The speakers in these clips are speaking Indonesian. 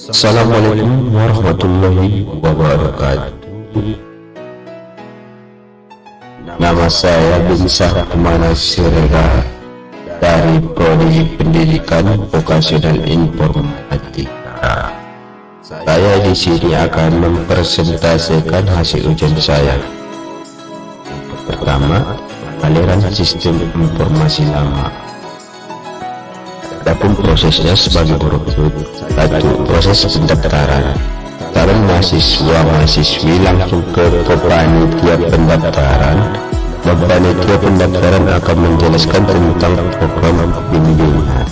Assalamualaikum warahmatullahi wabarakatuh. Nama saya bin Syahkumana Sirega dari Prodi Pendidikan Vokasional Informatika. Saya di sini akan mempresentasikan hasil ujian saya. Pertama, aliran sistem informasi lama. Adapun prosesnya sebagai berikut. 1. Proses pendaftaran. Calon mahasiswa-mahasiswi langsung ke panitia pendaftaran. Panitia pendaftaran akan menjelaskan tentang program bimbingan,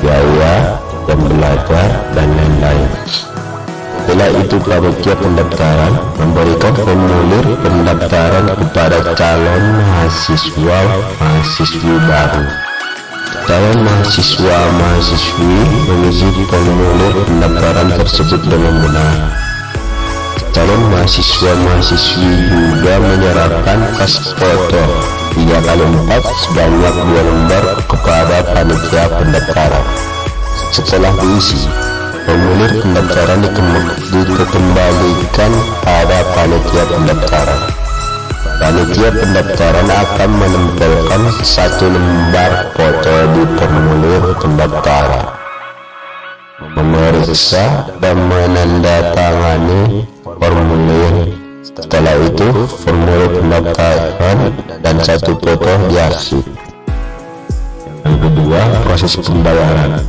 biaya, jam belajar, dan lain-lain. Setelah itu panitia pendaftaran memberikan formulir pendaftaran kepada calon mahasiswa-mahasiswi baru. Calon mahasiswa-mahasiswi mengisi formulir pendaftaran tersebut dengan benar. Calon mahasiswa-mahasiswi juga menyerahkan tas foto 3x4 sebanyak 2 lembar kepada panitia pendaftaran. Setelah diisi, formulir pendaftaran dikembalikan pada panitia pendaftaran. Panitia pendaftaran akan menempelkan 1 lembar foto di formulir pendaftaran, memeriksa dan menandatangani formulir. Setelah itu, formulir pendaftaran dan 1 foto diarsip. Yang kedua, proses pembayaran.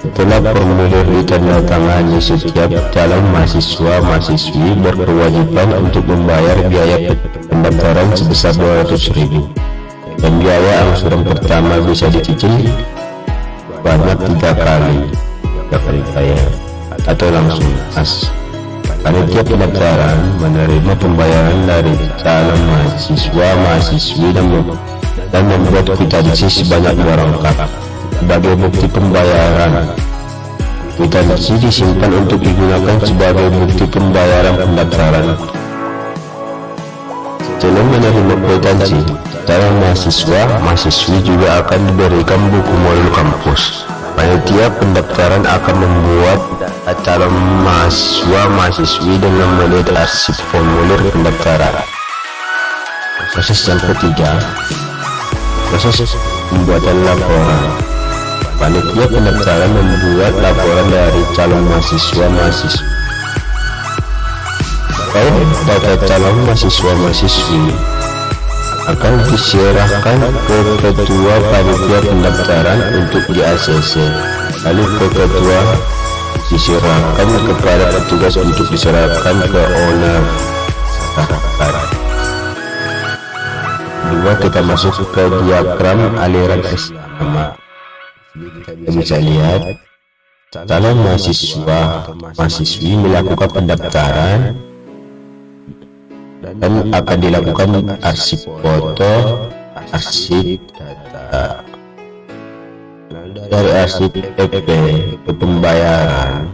Setelah formulir ditandatangani, setiap calon mahasiswa-mahasiswi berkewajiban untuk membayar biaya pendaftaran sebesar 200.000, dan biaya angsuran pertama bisa dicicil banyak 3 kali bayar atau langsung lunas. Panitia pendaftaran menerima pembayaran dari calon mahasiswa-mahasiswi dan membuat kwitansi sebanyak 2 lengkap sebagai bukti pembayaran. Kwitansi disimpan untuk digunakan sebagai bukti pembayaran pendaftaran. Setelah menerima kwitansi, calon mahasiswa-mahasiswi juga akan diberikan buku modul kampus. Panitia pendaftaran akan membuat calon mahasiswa-mahasiswi dengan melihat arsip formulir pendaftaran. Proses yang ketiga, proses pembuatan laporan. Panitia pendaftaran membuat laporan dari calon mahasiswa-mahasiswi. Data calon mahasiswa-mahasiswi akan diserahkan ke ketua panitia pendaftaran untuk di ACC, lalu ke ketua diserahkan kepada petugas untuk diserahkan ke owner. Kedua, kita masuk ke diagram aliran SMA. Kita bisa lihat calon mahasiswa-mahasiswi melakukan pendaftaran dan akan dilakukan arsip foto, arsip data. Dari arsip PP ke pembayaran,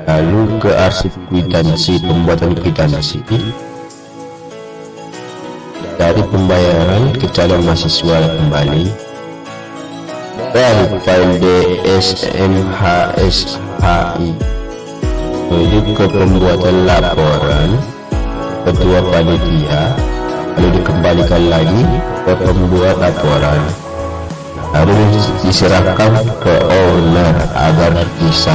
lalu ke arsip kwitansi, pembuatan kwitansi. Dari pembayaran ke calon mahasiswa kembali, dari file DSMHSHI menuju ke pembuatan laporan ketua panitia, lalu dikembalikan lagi ke pembuat laporan, lalu diserahkan ke owner agar bisa.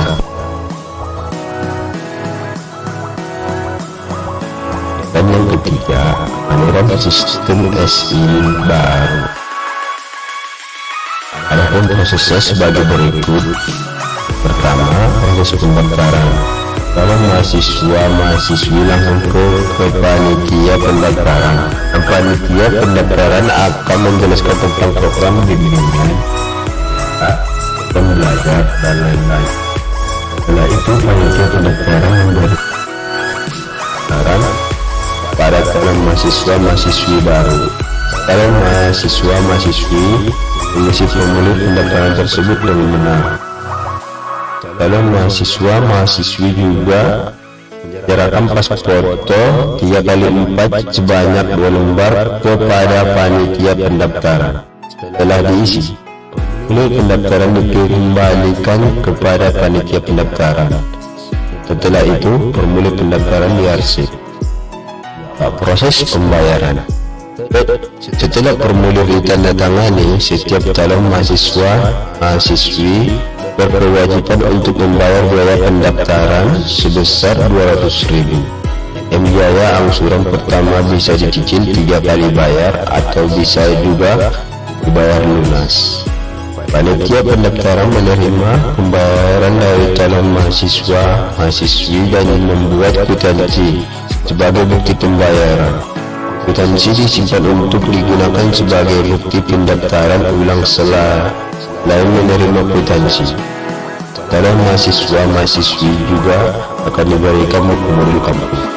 Dan yang ketiga, aliran sistem SI baru. Adapun prosesnya sebagai berikut. Pertama, proses pendaftaran. Calon mahasiswa-mahasiswi langsung ke panitia pendaftaran. Panitia pendaftaran akan menjelaskan tentang program bimbingan, jam belajar, dan lain-lain. Setelah itu, panitia pendaftaran memberi saran pada calon mahasiswa-mahasiswi baru. Calon mahasiswa-mahasiswi mengisi formulir pendaftaran tersebut dengan benar. Calon mahasiswa-mahasiswi juga menyerahkan pas foto 3x4 sebanyak 2 lembar kepada panitia pendaftaran. Setelah diisi, pendaftaran dikembalikan kepada panitia pendaftaran. Setelah itu, formulir pendaftaran diarsip. Proses pembayaran. Setelah formulir ditandatangani, setiap calon mahasiswi berkewajiban untuk membayar biaya pendaftaran sebesar 200.000. Biaya angsuran pertama bisa dicicil 3 kali bayar atau bisa juga dibayar lunas. Panitia pendaftaran menerima pembayaran dari calon mahasiswi dan membuat kwitansi sebagai bukti pembayaran. Kwitansi disimpan untuk digunakan sebagai bukti pendaftaran ulang selain menerima kwitansi. Calon mahasiswi juga akan diberikan buku modul kampus.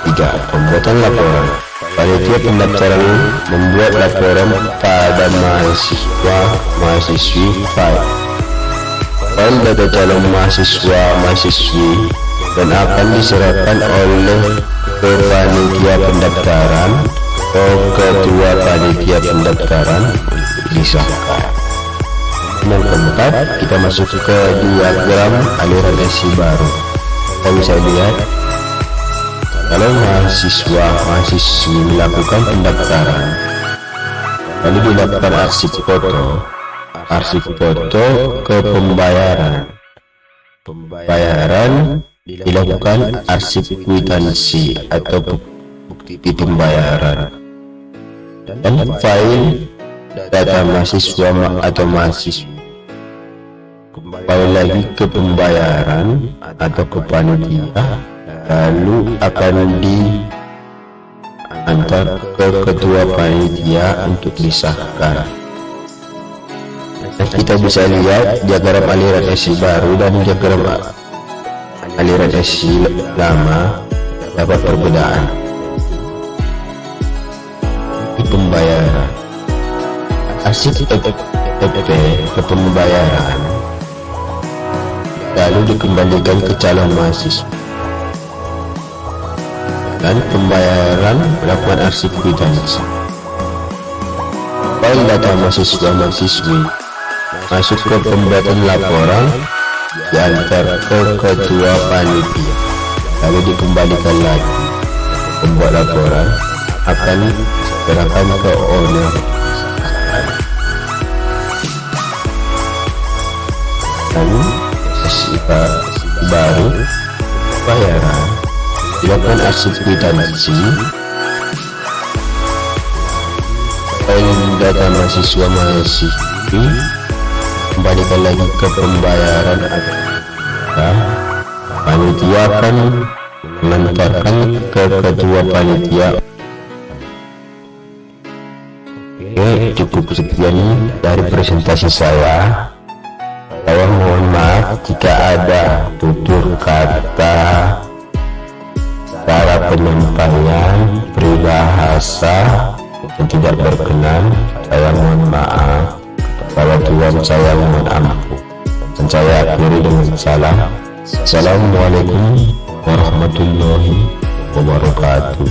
3. Pembuatan laporan. Panitia pendaftaran membuat laporan pada mahasiswi file data calon mahasiswi dan akan diserahkan oleh panitia pendaftaran ke ketua panitia pendaftaran disahkan. Yang keempat, kita masuk ke diagram aliran esi baru. Kita bisa lihat kalau mahasiswi melakukan pendaftaran, lalu dilakukan arsip foto ke pembayaran. Dilakukan arsip kwitansi atau bukti pembayaran, dan file data mahasiswa atau mahasiswi kembali lagi ke pembayaran atau ke panitia, lalu akan diantar ke ketua panitia untuk disahkan. Kita bisa lihat diagram aliran esi baru dan diagram aliran esi lama dapat perbedaan. Di pembayaran, arsip FP ke pembayaran lalu dikembalikan ke calon mahasiswa, dan pembayaran melakukan arsip kwitansi. File data mahasiswi masuk ke pembuatan laporan, diantar ke ketua panitia, lalu dikembalikan lagi. Pembuat laporan akan diserahkan ke owner, lalu sesi baru bayaran dilakukan arsip kwitansi. File data mahasiswi kembalikan lagi ke pembayaran, dan panitia akan mengantarkan ke ketua panitia. Oke, cukup sekian dari presentasi saya. Saya mohon maaf jika ada tutur kata, cara penyampaian, peribahasa yang tidak berkenan. Saya mohon maaf. Kepada Tuhan saya mohon ampun, dan saya akhiri dengan salam. Assalamualaikum warahmatullahi wabarakatuh.